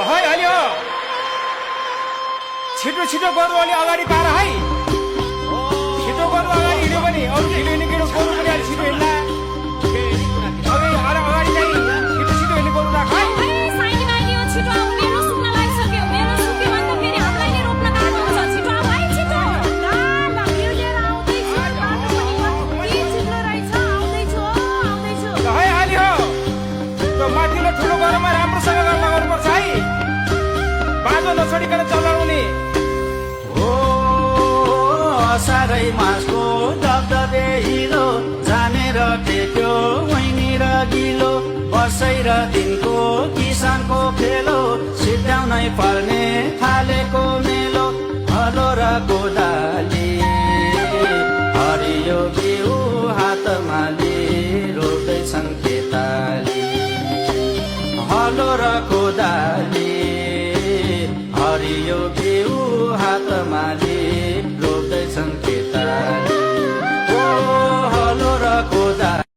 है अलि हो छिटो छिटो गर्नु अलि अगाडि पार है छिटो गर्नु अगाडि हिँड्यो भने अरू ढिलो हिँड्ने केटो गर्नु पनि अलि छिटो हिँड्ला अगाडि चाहिँ छिटो छिटो हिँड्ने गर्नु राख है माथिल्लो ठुलो गरममा राम्रोसँग लगाउनुपर्छ है बाँझो नछोडिकन चलाउने हो असारै मासको दबदबे हिलो जानेर टेक्यो वैनी र गिलो वर्षै र दिनको किसानको खेलो सिध्याउनै पर्ने थालेको मेलो हलो र कोदाली हरियो बिउ हातमा लिई रोप्दैछन् खेताली हलो र कोदाली हरियो बिउ हातमा लिई